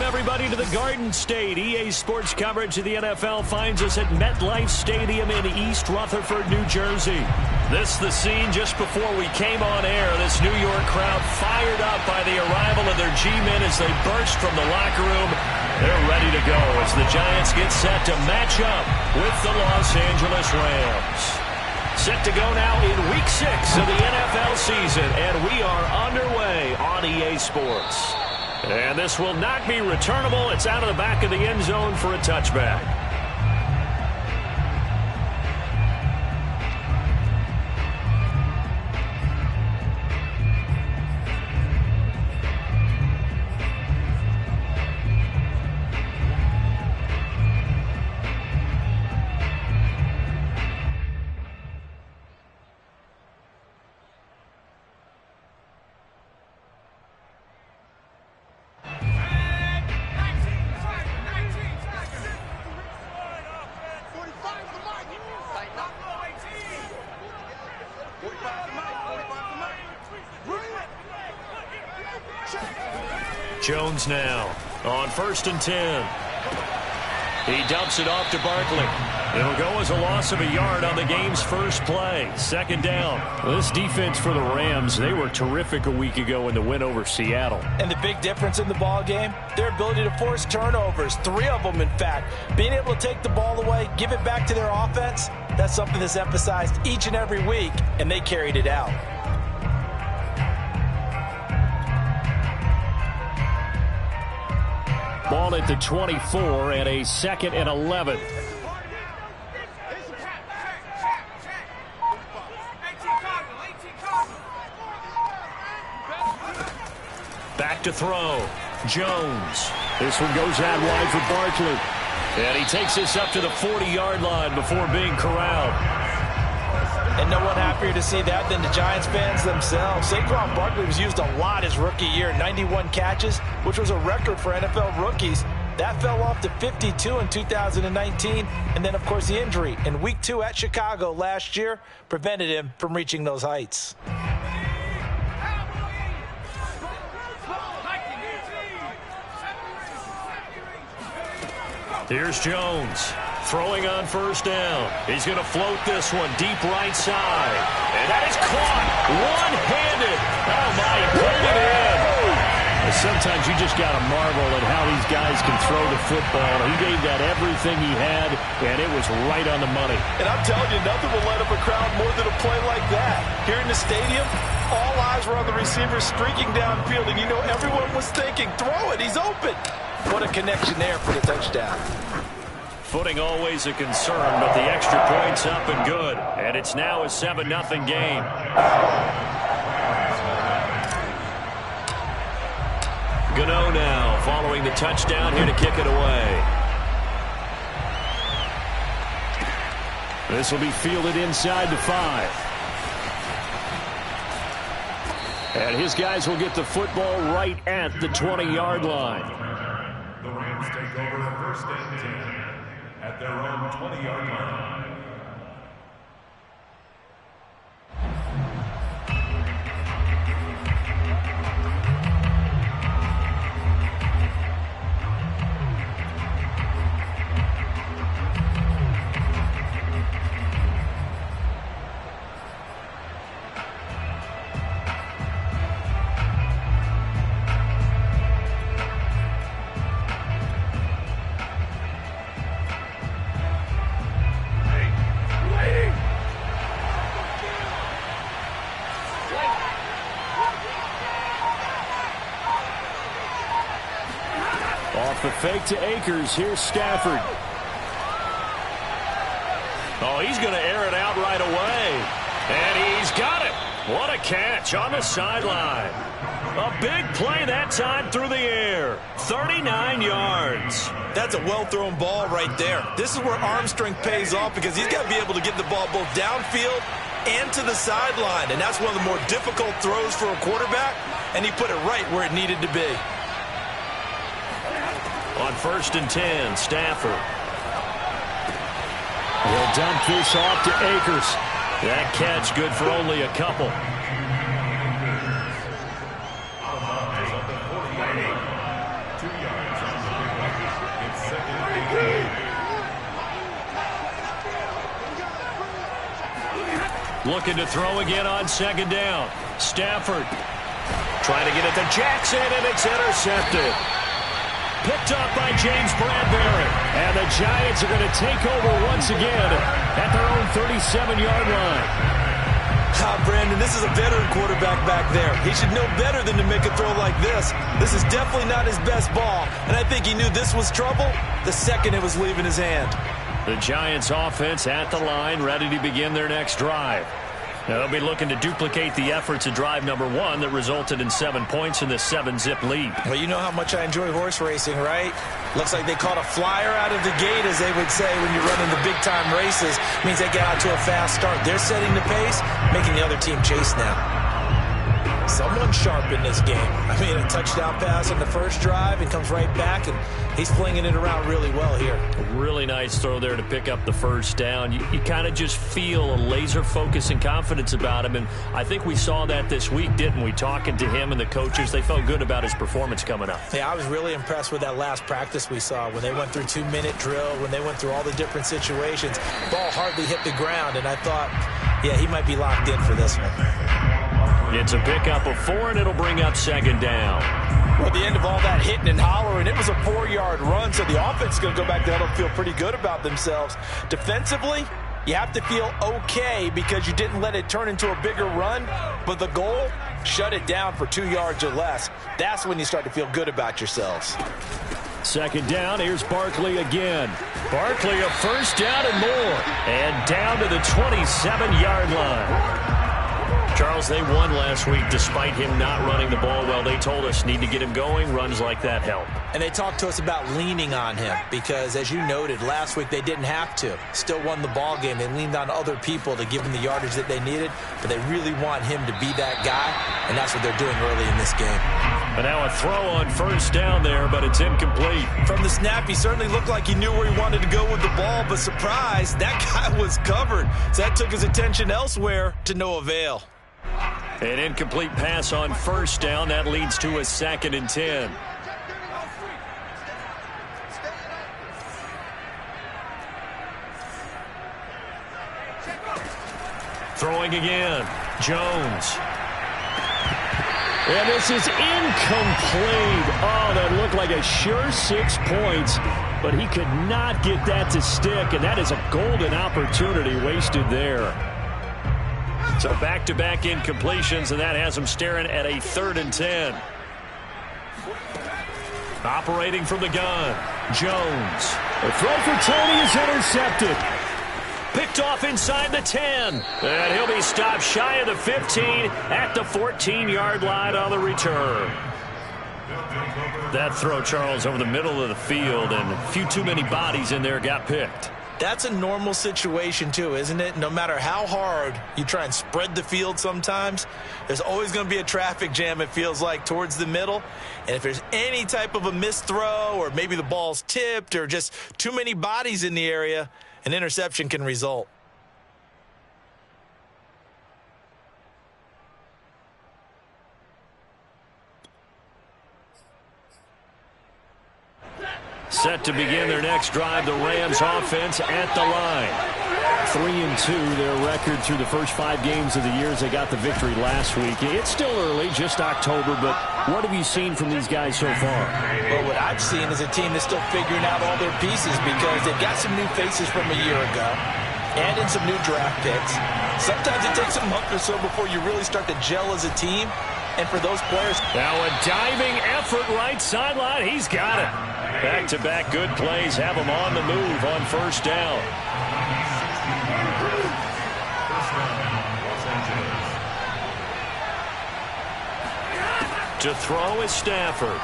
everybody, to the Garden State. EA Sports coverage of the NFL finds us at MetLife Stadium in East Rutherford, New Jersey. This the scene just before we came on air. This New York crowd fired up by the arrival of their G-men as they burst from the locker room. They're ready to go as the Giants get set to match up with the Los Angeles Rams. Set to go now in Week 6 of the NFL season, and we are underway on EA Sports. And this will not be returnable. It's out of the back of the end zone for a touchback. Jones now on 1st and 10. He dumps it off to Barkley. It'll go as a loss of a yard on the game's first play. 2nd down. This defense for the Rams, they were terrific a week ago in the win over Seattle. And the big difference in the ball game, their ability to force turnovers, 3 of them in fact. Being able to take the ball away, give it back to their offense, that's something that's emphasized each and every week, and they carried it out. Ball at the 24 and a 2nd and 11. Back to throw. Jones. This one goes out wide for Barkley. And he takes this up to the 40-yard line before being corralled. And no one happier to see that than the Giants fans themselves. Saquon Barkley was used a lot his rookie year, 91 catches, which was a record for NFL rookies. That fell off to 52 in 2019. And then, of course, the injury in Week 2 at Chicago last year prevented him from reaching those heights. Here's Jones. Throwing on 1st down. He's going to float this one deep right side. And that is caught one-handed. Oh, my, he pulled it in. Sometimes you just got to marvel at how these guys can throw the football. He gave that everything he had, and it was right on the money. And I'm telling you, nothing will light up a crowd more than a play like that. Here in the stadium, all eyes were on the receiver streaking downfield, and you know everyone was thinking, throw it, he's open. What a connection there for the touchdown. Footing always a concern, but the extra point's up and good. And it's now a 7-0 game. Gano now following the touchdown here to kick it away. This will be fielded inside the 5. And his guys will get the football right at the 20-yard line. The Rams take over 1st and 10 at their own 20-yard line. Off the fake to Akers. Here's Stafford. Oh, he's going to air it out right away. And he's got it. What a catch on the sideline. A big play that time through the air. 39 yards. That's a well-thrown ball right there. This is where arm strength pays off because he's got to be able to get the ball both downfield and to the sideline. And that's one of the more difficult throws for a quarterback. And he put it right where it needed to be. On 1st and 10, Stafford. He'll dump this off to Akers. That catch good for only a couple. Looking to throw again on second down. Stafford trying to get it to Jackson, and it's intercepted. Picked up by James Bradbury. And the Giants are going to take over once again at their own 37-yard line. Brandon, this is a veteran quarterback back there. He should know better than to make a throw like this. This is definitely not his best ball, and I think he knew this was trouble the second it was leaving his hand. The Giants offense at the line, ready to begin their next drive. Now they'll be looking to duplicate the efforts of drive number 1 that resulted in 7 points in this 7-zip lead. Well, you know how much I enjoy horse racing, right? Looks like they caught a flyer out of the gate, as they would say when you're running the big-time races. Means they get out to a fast start. They're setting the pace, making the other team chase now. Someone sharp in this game. I mean, a touchdown pass on the first drive and comes right back, and he's flinging it around really well here. A really nice throw there to pick up the first down. You kind of just feel a laser focus and confidence about him, and I think we saw that this week, didn't we? Talking to him and the coaches, they felt good about his performance coming up. Yeah, I was really impressed with that last practice we saw when they went through 2-minute drill, when they went through all the different situations. Ball hardly hit the ground, and I thought, yeah, he might be locked in for this one. It's a pickup of 4, and it'll bring up second down. Well, at the end of all that hitting and hollering, it was a 4-yard run, so the offense is going to go back there and feel pretty good about themselves. Defensively, you have to feel okay because you didn't let it turn into a bigger run, but the goal, shut it down for 2 yards or less. That's when you start to feel good about yourselves. Second down, here's Barkley again. Barkley a first down and more, and down to the 27-yard line. Charles, they won last week despite him not running the ball well. They told us need to get him going. Runs like that help. And they talked to us about leaning on him because, as you noted, last week they didn't have to. Still won the ball game. They leaned on other people to give them the yardage that they needed, but they really want him to be that guy, and that's what they're doing early in this game. But now a throw on first down there, but it's incomplete. From the snap, he certainly looked like he knew where he wanted to go with the ball, but surprise, that guy was covered. So that took his attention elsewhere to no avail. An incomplete pass on first down. That leads to a 2nd and 10. Throwing again. Jones. And this is incomplete. Oh, that looked like a sure 6 points, but he could not get that to stick, and that is a golden opportunity wasted there. So back-to-back incompletions, and that has him staring at a 3rd and 10. Operating from the gun, Jones. The throw for Tony is intercepted. Picked off inside the 10. And he'll be stopped shy of the 15 at the 14-yard line on the return. That throw, Charles, over the middle of the field, and a few too many bodies in there got picked. That's a normal situation, too, isn't it? No matter how hard you try and spread the field sometimes, there's always going to be a traffic jam, it feels like, towards the middle. And if there's any type of a missed throw or maybe the ball's tipped or just too many bodies in the area, an interception can result. Set to begin their next drive, the Rams offense at the line. 3-2, their record through the first 5 games of the year as they got the victory last week. It's still early, just October, but what have you seen from these guys so far? Well, what I've seen is a team that's still figuring out all their pieces because they've got some new faces from a year ago and in some new draft picks. Sometimes it takes a month or so before you really start to gel as a team. And for those players, now a diving effort right sideline. He's got it. Back-to-back good plays have him on the move on first down. To throw is Stafford.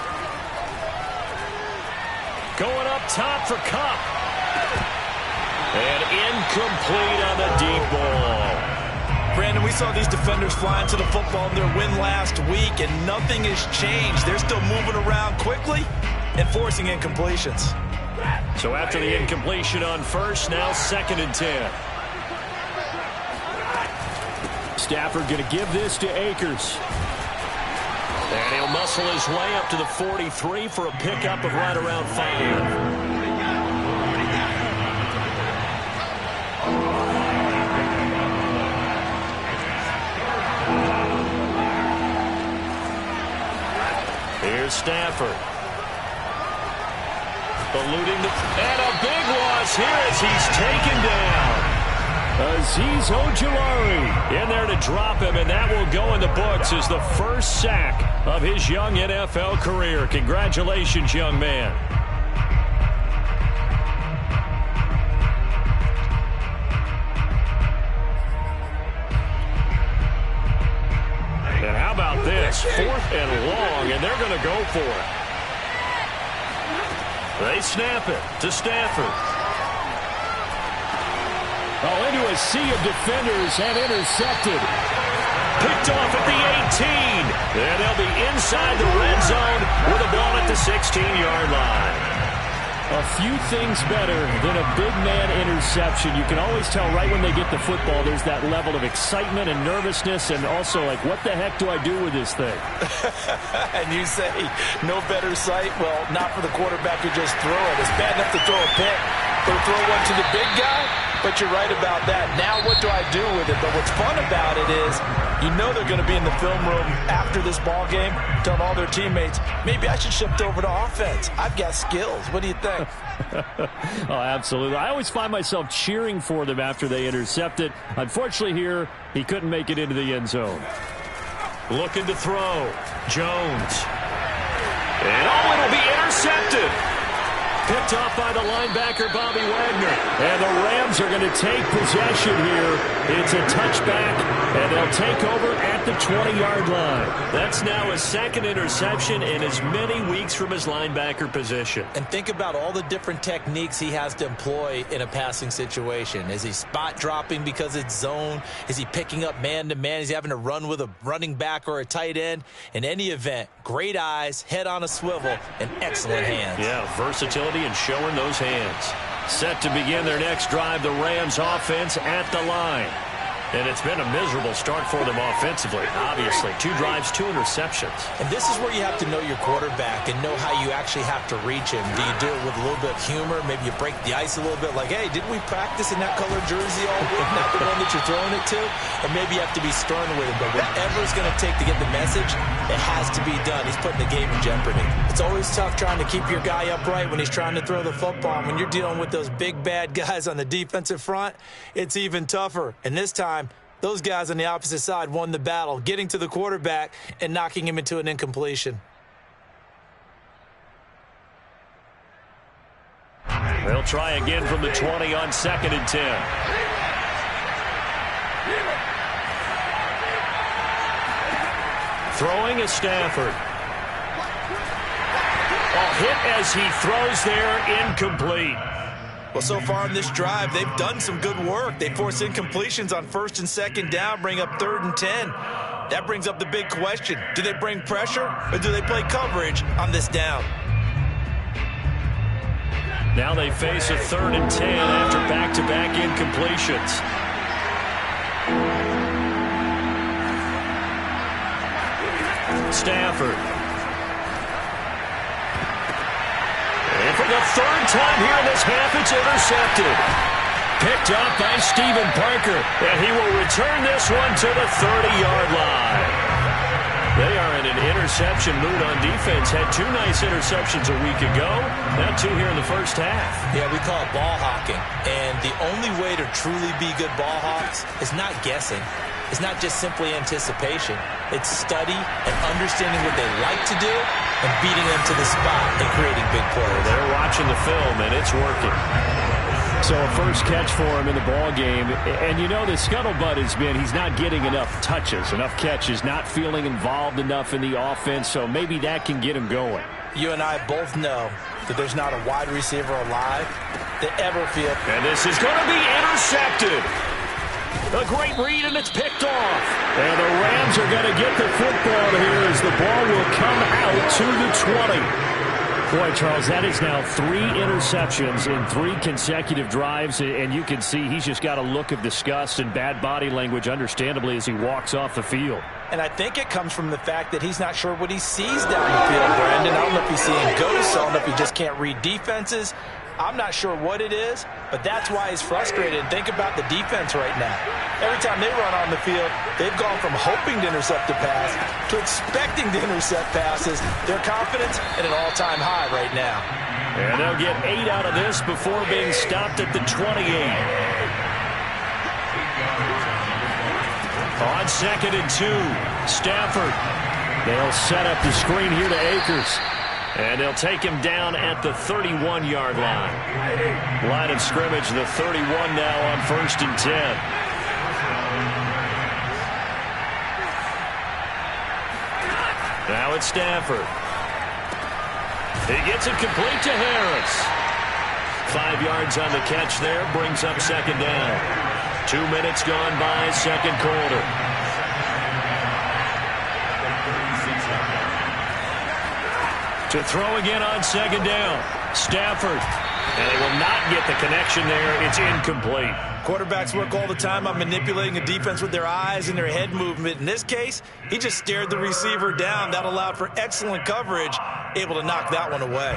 Going up top for Kupp. And incomplete on the deep ball. Brandon, we saw these defenders fly into the football in their win last week, and nothing has changed. They're still moving around quickly and forcing incompletions. So after the incompletion on first, now 2nd and 10. Stafford going to give this to Akers. And he'll muscle his way up to the 43 for a pickup of right around 5. Here's Stafford. Eluding and a big loss here as he's taken down. Azeez Ojulari in there to drop him, and that will go in the books as the first sack of his young NFL career. Congratulations, young man. And how about this? 4th and long, and they're going to go for it. They snap it to Stafford. Oh, into a sea of defenders and intercepted. Picked off at the 18. And they'll be inside the red zone with a ball at the 16-yard line. A few things better than a big man interception. You can always tell right when they get the football, there's that level of excitement and nervousness, and also like, what the heck do I do with this thing? And you say, no better sight? Well, not for the quarterback who just throw it. It's bad enough to throw a pick, but throw one to the big guy? But you're right about that. Now what do I do with it? But what's fun about it is you know they're going to be in the film room after this ball game telling all their teammates, maybe I should shift over to offense. I've got skills. What do you think? Oh, absolutely. I always find myself cheering for them after they intercept it. Unfortunately here, he couldn't make it into the end zone. Looking to throw. Jones. And oh, it'll be intercepted. Picked off by the linebacker, Bobby Wagner. And the Rams are going to take possession here. It's a touchback, and they'll take over at the 20-yard line. That's now his second interception in as many weeks from his linebacker position. And think about all the different techniques he has to employ in a passing situation. Is he spot dropping because it's zone? Is he picking up man-to-man? Is he having to run with a running back or a tight end? In any event, great eyes, head on a swivel, and excellent hands. Yeah, versatility and showing those hands. Set to begin their next drive, the Rams offense at the line. And it's been a miserable start for them offensively. Obviously, 2 drives, 2 interceptions. And this is where you have to know your quarterback and know how you actually have to reach him. Do you do it with a little bit of humor? Maybe you break the ice a little bit like, hey, didn't we practice in that color jersey all week? Not the one that you're throwing it to? Or maybe you have to be stern with him. But whatever it's going to take to get the message, it has to be done. He's putting the game in jeopardy. It's always tough trying to keep your guy upright when he's trying to throw the football. And when you're dealing with those big, bad guys on the defensive front, it's even tougher. And this time, those guys on the opposite side won the battle, getting to the quarterback and knocking him into an incompletion. They'll try again from the 20 on 2nd and 10. Throwing is Stafford. A hit as he throws there, incomplete. Well, so far in this drive, they've done some good work. They force incompletions on 1st and 2nd down, bring up 3rd and 10. That brings up the big question. Do they bring pressure or do they play coverage on this down? Now they face a 3rd and 10 after back-to-back incompletions. Stafford. And for the 3rd time here in this half, it's intercepted. Picked up by Stephen Parker, and he will return this one to the 30-yard line. They are in an interception mood on defense. Had 2 nice interceptions a week ago. Now 2 here in the first half. Yeah, we call it ball hawking. And the only way to truly be good ball hawks is not guessing. It's not just simply anticipation. It's study and understanding what they like to do and beating them to the spot and creating big plays. They're watching the film, and it's working. So a first catch for him in the ball game. And you know the scuttlebutt has been he's not getting enough touches, enough catches, not feeling involved enough in the offense. So maybe that can get him going. You and I both know that there's not a wide receiver alive that ever feels. And this is going to be intercepted. A great read, and it's picked off. And the Rams are going to get the football here as the ball will come out to the 20. Boy, Charles, that is now 3 interceptions in 3 consecutive drives, and you can see he's just got a look of disgust and bad body language, understandably, as he walks off the field. And I think it comes from the fact that he's not sure what he sees down the field, Brandon. I don't know if he's seeing ghosts. I don't know if he just can't read defenses. I'm not sure what it is, but that's why he's frustrated. And think about the defense right now. Every time they run on the field, they've gone from hoping to intercept a pass to expecting to intercept passes. Their confidence at an all-time high right now. And they'll get 8 out of this before being stopped at the 28. On 2nd and 2, Stafford. They'll set up the screen here to Akers. And they'll take him down at the 31-yard line. Line of scrimmage, the 31 now on 1st and 10. Now it's Stafford. He gets it complete to Harris. 5 yards on the catch there, brings up 2nd down. 2 minutes gone by, 2nd quarter. To throw again on 2nd down. Stafford. And they will not get the connection there. It's incomplete. Quarterbacks work all the time on manipulating a defense with their eyes and their head movement. In this case, he just stared the receiver down. That allowed for excellent coverage, able to knock that one away.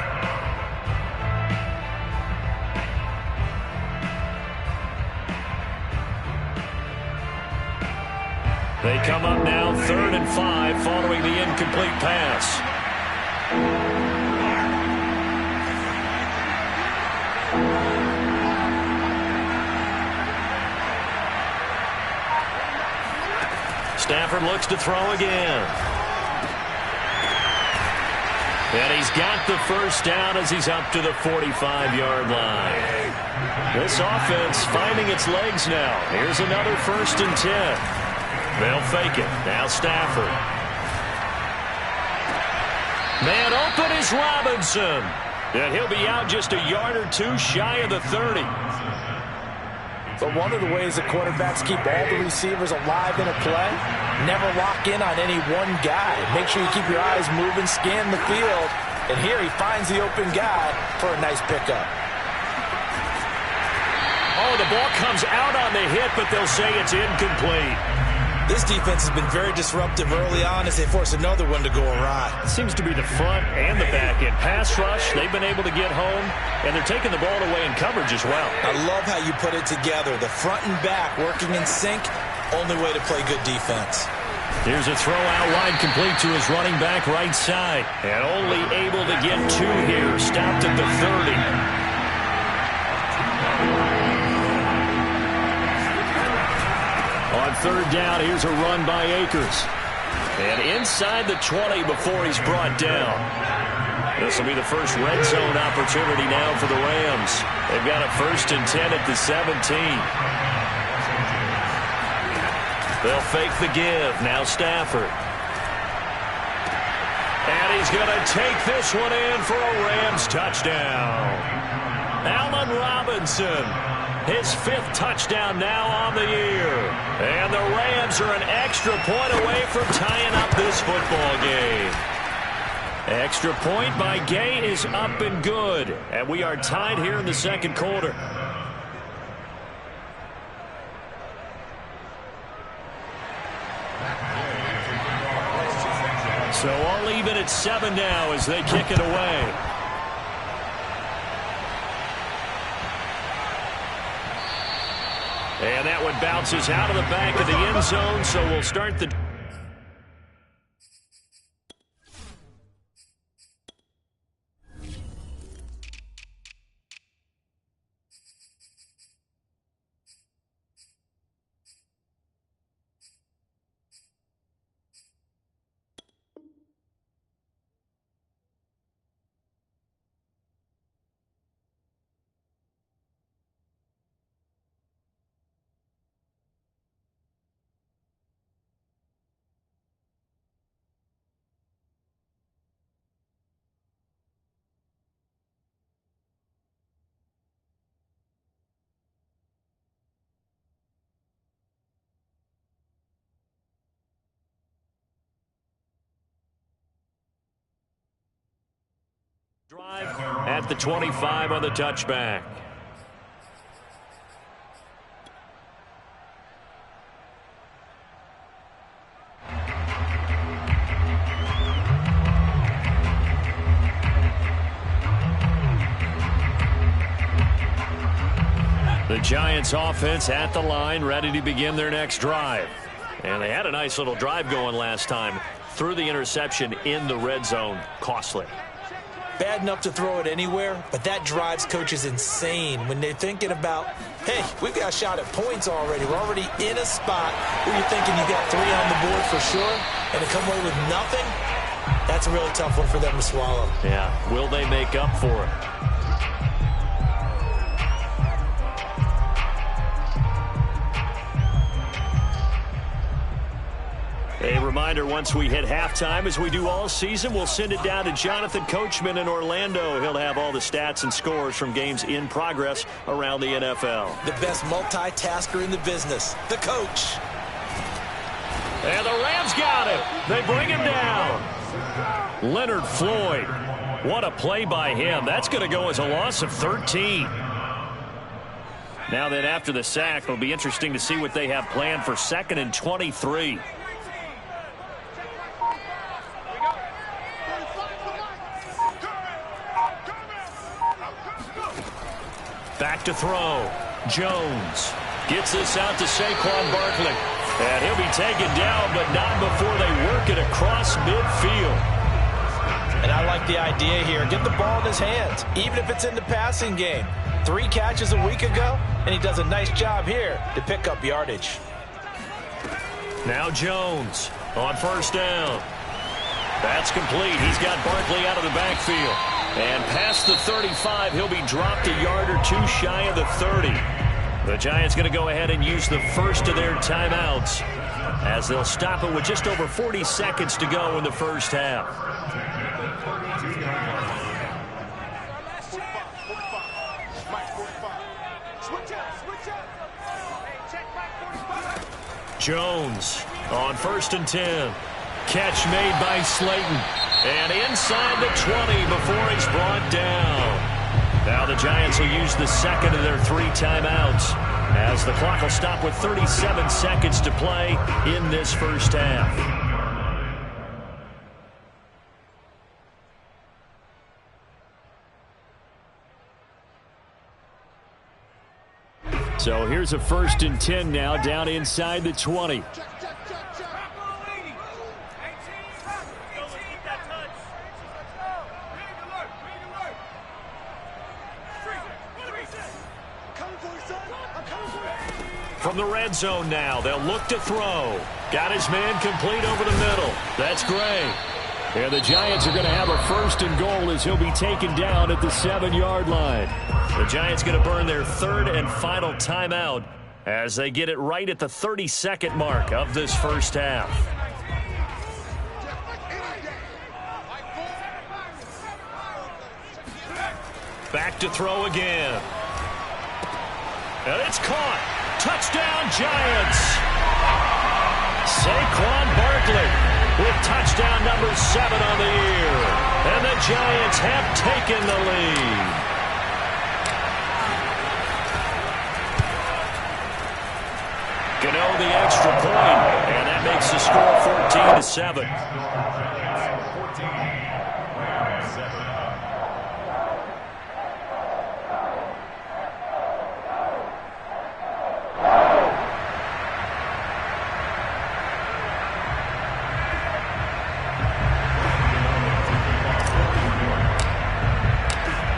They come up now 3rd and 5 following the incomplete pass. Stafford looks to throw again. And he's got the first down as he's up to the 45-yard line. This offense finding its legs now. Here's another 1st and 10. They'll fake it. Now Stafford. Man open is Robinson. And he'll be out just a yard or 2 shy of the 30. But one of the ways that quarterbacks keep all the receivers alive in a play, never lock in on any one guy. Make sure you keep your eyes moving, scan the field. And here he finds the open guy for a nice pickup. Oh, the ball comes out on the hit, but they'll say it's incomplete. This defense has been very disruptive early on as they force another one to go awry. It seems to be the front and the back end. Pass rush, they've been able to get home, and they're taking the ball away in coverage as well. I love how you put it together. The front and back working in sync, only way to play good defense. Here's a throw out wide complete to his running back right side. And only able to get 2 here. Stopped at the 30. On 3rd down, here's a run by Akers. And inside the 20 before he's brought down. This will be the first red zone opportunity now for the Rams. They've got a 1st and 10 at the 17. They'll fake the give. Now Stafford. And he's going to take this one in for a Rams touchdown. Allen Robinson. His 5th touchdown now on the year. And the Rams are an extra point away from tying up this football game. Extra point by Gay is up and good. And we are tied here in the 2nd quarter. So all even at 7 now as they kick it away. And that one bounces out of the back of the end zone, so we'll start the... Drive at the 25 on the touchback. The Giants offense at the line, ready to begin their next drive. And they had a nice little drive going last time. Threw the interception in the red zone. Costly. Bad enough to throw it anywhere, but that drives coaches insane when they're thinking about, hey, we've got a shot at points already. We're already in a spot where you're thinking you got 3 on the board for sure, and to come away with nothing, that's a really tough one for them to swallow. Yeah, will they make up for it? A reminder, once we hit halftime, as we do all season, we'll send it down to Jonathan Coachman in Orlando. He'll have all the stats and scores from games in progress around the NFL. The best multitasker in the business, the coach. And the Rams got him. They bring him down. Leonard Floyd. What a play by him. That's going to go as a loss of 13. Now then, after the sack, it'll be interesting to see what they have planned for 2nd and 23. Back to throw. Jones gets this out to Saquon Barkley. And he'll be taken down, but not before they work it across midfield. And I like the idea here. Get the ball in his hands, even if it's in the passing game. 3 catches a week ago, and he does a nice job here to pick up yardage. Now Jones on 1st down. That's complete. He's got Barkley out of the backfield. And past the 35, he'll be dropped a yard or 2 shy of the 30. The Giants going to go ahead and use the first of their timeouts as they'll stop it with just over 40 seconds to go in the first half. Jones on 1st and 10. Catch made by Slayton. And inside the 20 before he's brought down. Now the Giants will use the 2nd of their 3 timeouts as the clock will stop with 37 seconds to play in this first half. So here's a 1st and 10 now down inside the 20. From the red zone now, they'll look to throw. Got his man complete over the middle. That's Gray. And the Giants are going to have a 1st and goal as he'll be taken down at the 7-yard line. The Giants going to burn their 3rd and final timeout as they get it right at the 32nd mark of this first half. Back to throw again. And it's caught. Touchdown, Giants. Saquon Barkley with touchdown number 7 on the year. And the Giants have taken the lead. Gano the extra point, and that makes the score 14-7.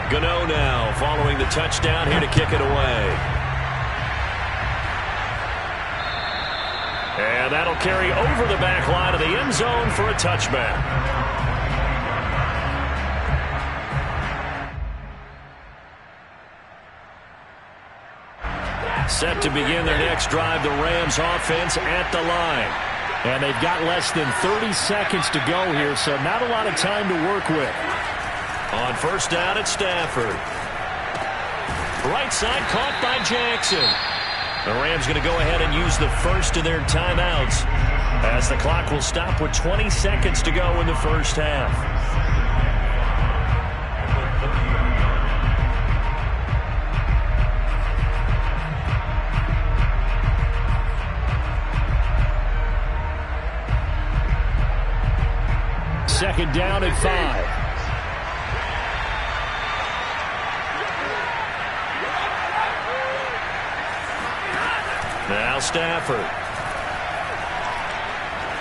Gano now following the touchdown here to kick it away. And that'll carry over the back line of the end zone for a touchback. Set to begin their next drive, the Rams offense at the line. And they've got less than 30 seconds to go here, so not a lot of time to work with. On 1st down at Stafford. Right side caught by Jackson. The Rams going to go ahead and use the first of their timeouts as the clock will stop with 20 seconds to go in the first half. Second down and 5. Stafford.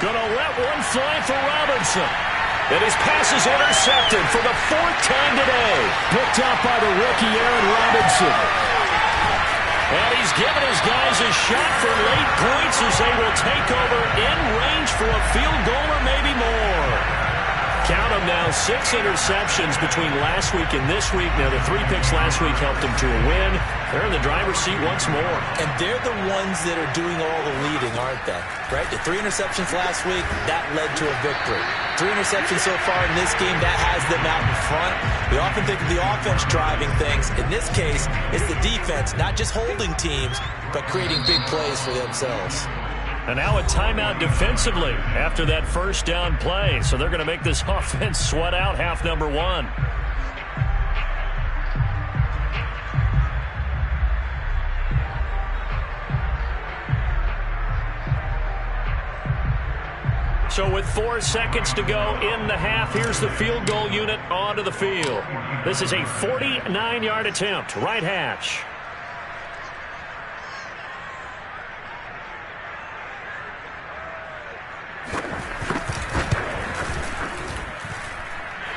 Gonna let one fly for Robinson. And his pass is intercepted for the 4th time today. Picked up by the rookie Aaron Robinson. And he's given his guys a shot for late points as they will take over in range for a field goal or maybe more. Count them now, 6 interceptions between last week and this week. Now, the 3 picks last week helped them to a win. They're in the driver's seat once more. And they're the ones that are doing all the leading, aren't they? Right? The 3 interceptions last week, that led to a victory. 3 interceptions so far in this game, that has them out in front. We often think of the offense driving things. In this case, it's the defense, not just holding teams, but creating big plays for themselves. And now a timeout defensively after that first down play. So they're going to make this offense sweat out half number 1. So with 4 seconds to go in the half, here's the field goal unit onto the field. This is a 49-yard attempt, right hash.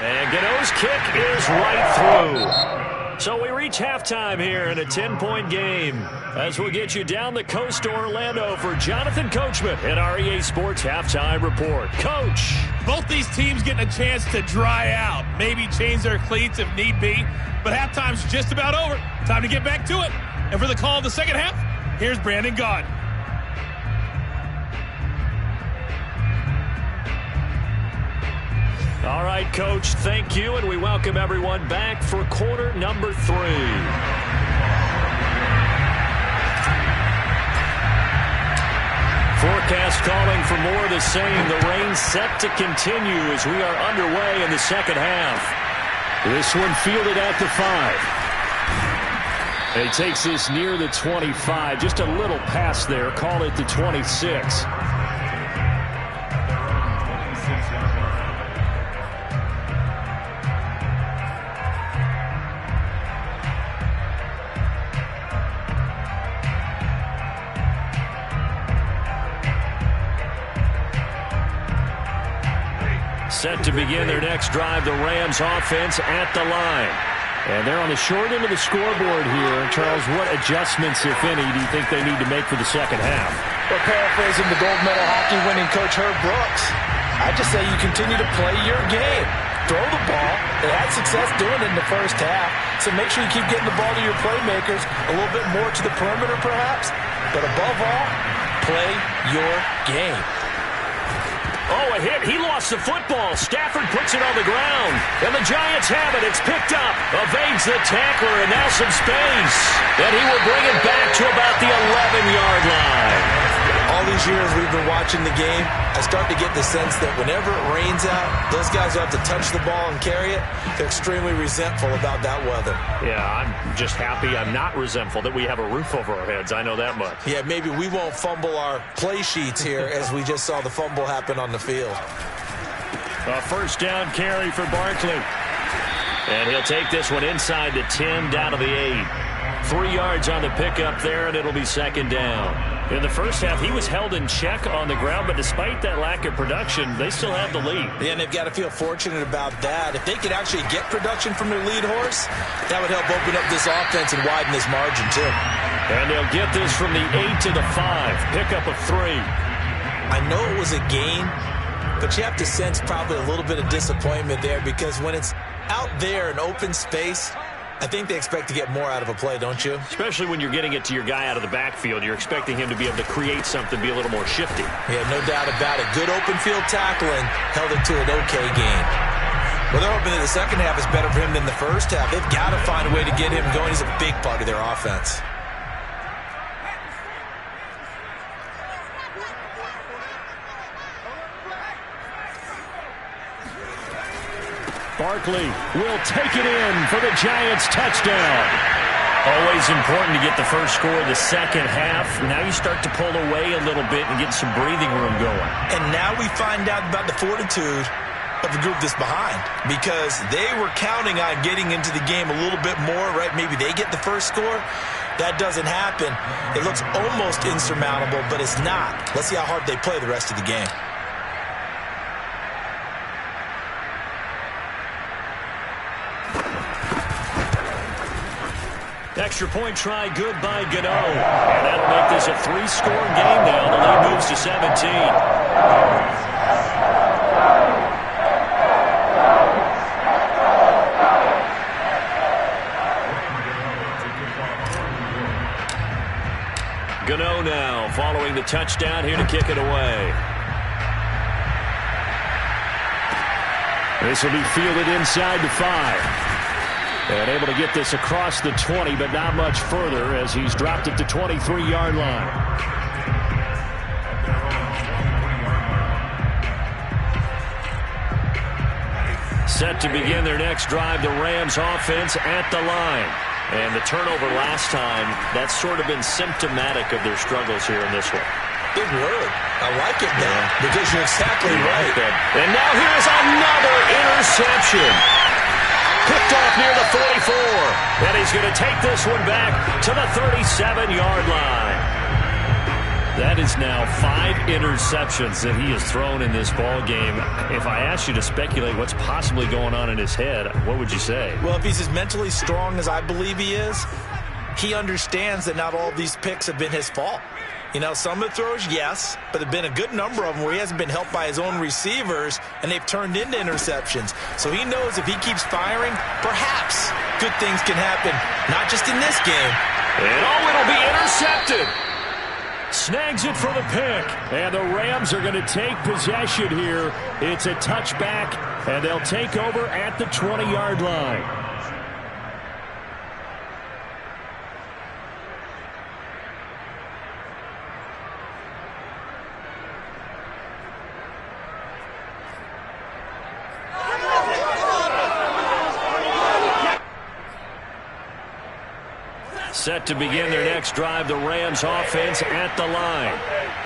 And Gano's kick is right through. So we reach halftime here in a 10-point game as we'll get you down the coast to Orlando for Jonathan Coachman at our EA Sports Halftime Report. Coach. Both these teams getting a chance to dry out, maybe change their cleats if need be, but halftime's just about over. Time to get back to it. And for the call of the second half, here's Brandon Gaudin. All right, Coach, thank you, and we welcome everyone back for quarter number 3. Forecast calling for more of the same. The rain set to continue as we are underway in the second half. This one fielded at the 5. And he takes this near the 25. Just a little pass there. Call it the 26. Set to begin their next drive, the Rams offense at the line. And they're on the short end of the scoreboard here. Charles, what adjustments, if any, do you think they need to make for the second half? Well, paraphrasing the gold medal hockey winning coach Herb Brooks, I just say you continue to play your game. Throw the ball. They had success doing it in the first half, so make sure you keep getting the ball to your playmakers, a little bit more to the perimeter perhaps, but above all, play your game. Oh, a hit. He lost the football. Stafford puts it on the ground. And the Giants have it. It's picked up. Evades the tackler, and now some space. And he will bring it back to about the 11-yard line. All these years we've been watching the game, I start to get the sense that whenever it rains out, those guys who have to touch the ball and carry it, they're extremely resentful about that weather. Yeah, I'm just happy I'm not resentful that we have a roof over our heads. I know that much. Yeah, maybe we won't fumble our play sheets here as we just saw the fumble happen on the field. A first down carry for Barkley. And he'll take this one inside the 10, down to the 8. 3 yards on the pickup there, and it'll be second down. In the first half, he was held in check on the ground, but despite that lack of production, they still have the lead. Yeah, and they've got to feel fortunate about that. If they could actually get production from their lead horse, that would help open up this offense and widen this margin, too. And they'll get this from the 8 to the 5. Pickup of 3. I know it was a gain, but you have to sense probably a little bit of disappointment there because when it's out there in open space, I think they expect to get more out of a play, don't you? Especially when you're getting it to your guy out of the backfield. You're expecting him to be able to create something, be a little more shifty. Yeah, no doubt about it. Good open field tackling held it to an okay game. Well, they're hoping that the second half is better for him than the first half. They've got to find a way to get him going. He's a big part of their offense. Barkley will take it in for the Giants touchdown. Always important to get the first score of the second half. Now you start to pull away a little bit and get some breathing room going. And now we find out about the fortitude of the group that's behind because they were counting on getting into the game a little bit more, right? Maybe they get the first score. that doesn't happen, it looks almost insurmountable, but it's not. Let's see how hard they play the rest of the game. Extra point try good by Gano. And that'll make this a 3-score game now. The lead moves to 17. Gano now following the touchdown here to kick it away. This will be fielded inside the 5. And able to get this across the 20, but not much further as he's dropped it to 23-yard line. Set to begin their next drive, the Rams offense at the line. And the turnover last time, that's sort of been symptomatic of their struggles here in this one. Big word. I like it now because you're exactly right. And now here's another interception. Picked off near the 44. And he's going to take this one back to the 37-yard line. That is now 5 interceptions that he has thrown in this ball game. If I asked you to speculate what's possibly going on in his head, what would you say? Well, if he's as mentally strong as I believe he is, he understands that not all of these picks have been his fault. You know, some of the throws, yes, but there have been a good number of them where he hasn't been helped by his own receivers, and they've turned into interceptions. So he knows if he keeps firing, perhaps good things can happen, not just in this game. And it'll be intercepted. Snags it for the pick. And the Rams are going to take possession here. It's a touchback, and they'll take over at the 20-yard line. Set to begin their next drive, the Rams offense at the line.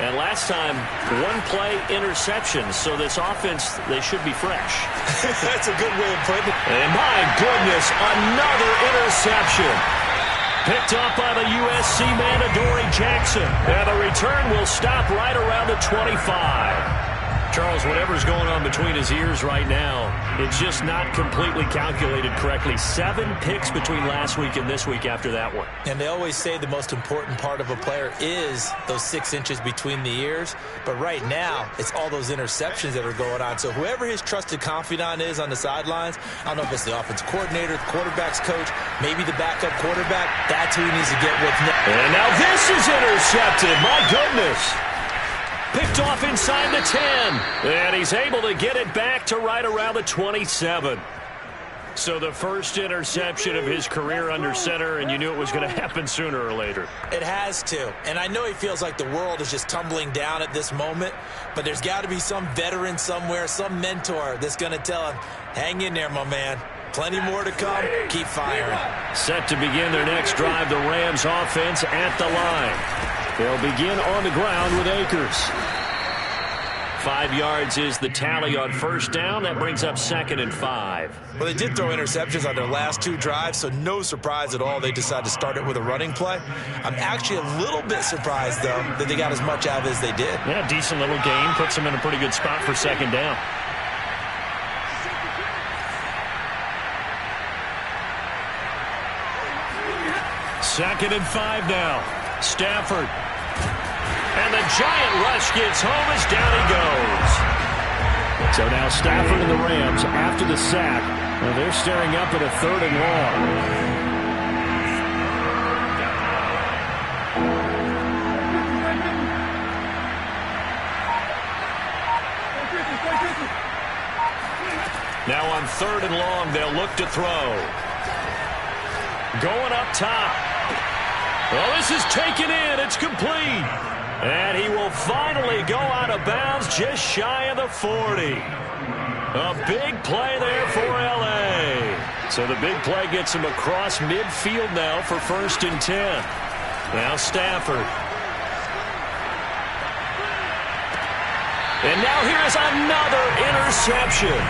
And last time, 1-play interception, so this offense, they should be fresh. That's a good way of putting it. And my goodness, another interception. Picked up by the USC man, Adoree Jackson. And the return will stop right around the 25. Charles, whatever's going on between his ears right now, it's just not completely calculated correctly. 7 picks between last week and this week after that one. And they always say the most important part of a player is those 6 inches between the ears. But right now, it's all those interceptions that are going on. So whoever his trusted confidant is on the sidelines, I don't know if it's the offense coordinator, the quarterback's coach, maybe the backup quarterback, that's who he needs to get with now. And now this is intercepted. My goodness. Picked off inside the 10. And he's able to get it back to right around the 27. So the first interception of his career under center, and you knew it was going to happen sooner or later. It has to. And I know he feels like the world is just tumbling down at this moment, but there's got to be some veteran somewhere, some mentor that's going to tell him, hang in there, my man. Plenty more to come. Keep firing. Set to begin their next drive, the Rams offense at the line. They'll begin on the ground with Akers. 5 yards is the tally on first down. That brings up 2nd and 5. Well, they did throw interceptions on their last 2 drives, so no surprise at all they decided to start it with a running play. I'm actually a little bit surprised, though, that they got as much out of it as they did. Yeah, decent little gain. Puts them in a pretty good spot for 2nd down. Second and 5 now. Stafford. And the giant rush gets home as down he goes. So now Stafford and the Rams, after the sack, they're staring up at a 3rd and long. Now on 3rd and long, they'll look to throw. Going up top. Well, this is taken in. It's complete. And he will finally go out of bounds just shy of the 40. A big play there for L.A. So the big play gets him across midfield now for 1st and 10. Now Stafford. And now here's another interception.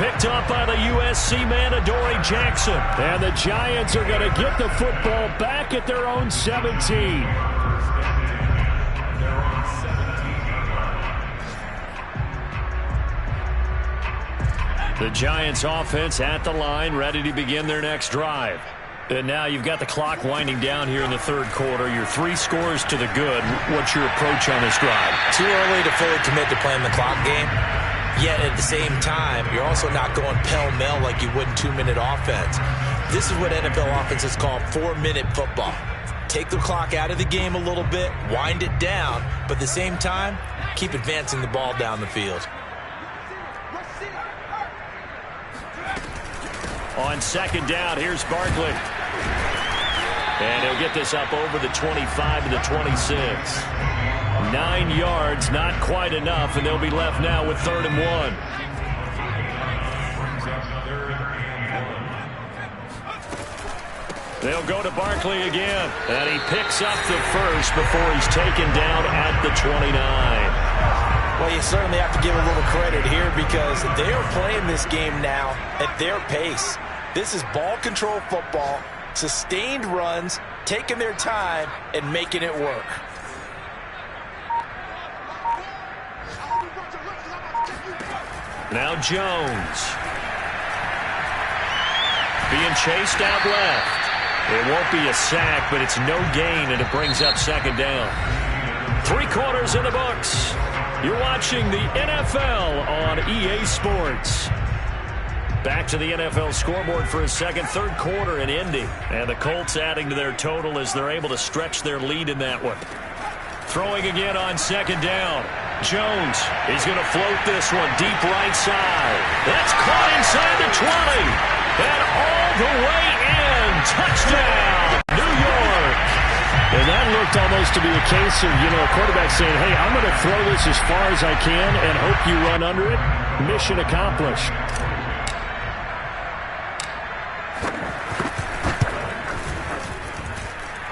picked up by the USC man, Adoree Jackson. And the Giants are going to get the football back at their own 17. The Giants offense at the line, ready to begin their next drive. And now you've got the clock winding down here in the third quarter. You're 3 scores to the good. What's your approach on this drive? Too early to fully commit to playing the clock game. Yet at the same time, you're also not going pell-mell like you would in 2-minute offense. This is what NFL offenses call 4-minute football. Take the clock out of the game a little bit, wind it down, but at the same time, keep advancing the ball down the field. On second down, here's Barkley. And he'll get this up over the 25 to the 26. 9 yards, not quite enough, and they'll be left now with 3rd and 1. They'll go to Barkley again, and he picks up the first before he's taken down at the 29. Well, you certainly have to give a little credit here because they are playing this game now at their pace. This is ball control football, sustained runs, taking their time, and making it work. Now Jones. Being chased out left. It won't be a sack, but it's no gain, and it brings up 2nd down. 3 quarters in the books. You're watching the NFL on EA Sports. Back to the NFL scoreboard for a second, 3rd quarter in Indy. And the Colts adding to their total as they're able to stretch their lead in that one. Throwing again on 2nd down. Jones is going to float this one deep right side. That's caught inside the 20. And all the way in. Touchdown, New York. And that looked almost to be a case of, a quarterback saying, hey, I'm going to throw this as far as I can and hope you run under it. Mission accomplished.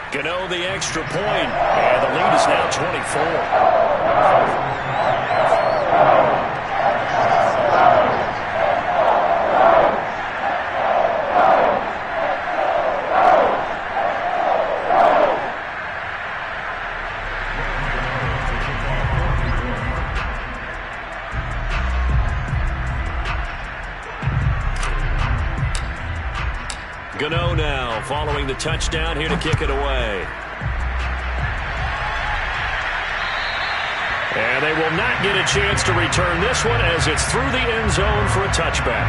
Gano the extra point, and the lead is now 24. Gano now following the touchdown here to kick it away. And they will not get a chance to return this one as it's through the end zone for a touchback.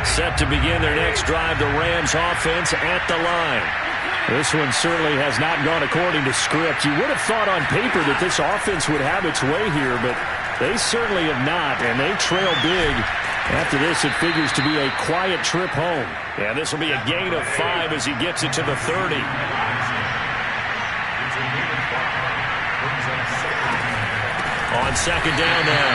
Set to begin their next drive, the Rams offense at the line. This one certainly has not gone according to script. You would have thought on paper that this offense would have its way here, but they certainly have not, and they trail big. After this, it figures to be a quiet trip home. Yeah, this will be a gain of 5 as he gets it to the 30. On second down now,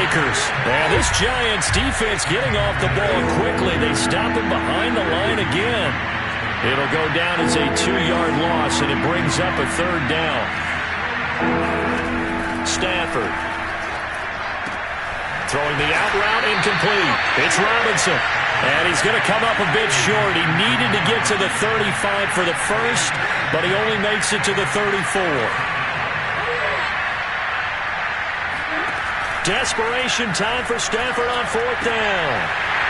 Akers. And this Giants defense getting off the ball quickly. They stop him behind the line again. It'll go down as a 2-yard loss, and it brings up a 3rd down. Stafford. Throwing the out route, incomplete. It's Robinson. And he's going to come up a bit short. He needed to get to the 35 for the first, but he only makes it to the 34. Desperation time for Stafford on 4th down.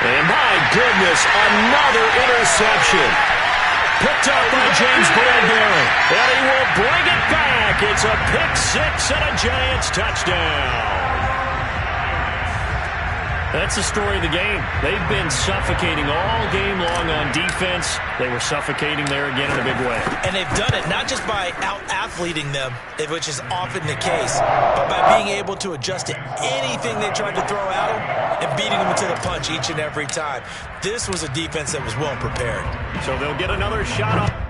And my goodness, another interception. Picked up by James Bradbury. And he will bring it back. It's a pick 6 and a Giants touchdown. That's the story of the game. They've been suffocating all game long on defense. They were suffocating there again in a big way. And they've done it not just by out-athleting them, which is often the case, but by being able to adjust to anything they tried to throw at them and beating them to the punch each and every time. This was a defense that was well prepared. So they'll get another shot up.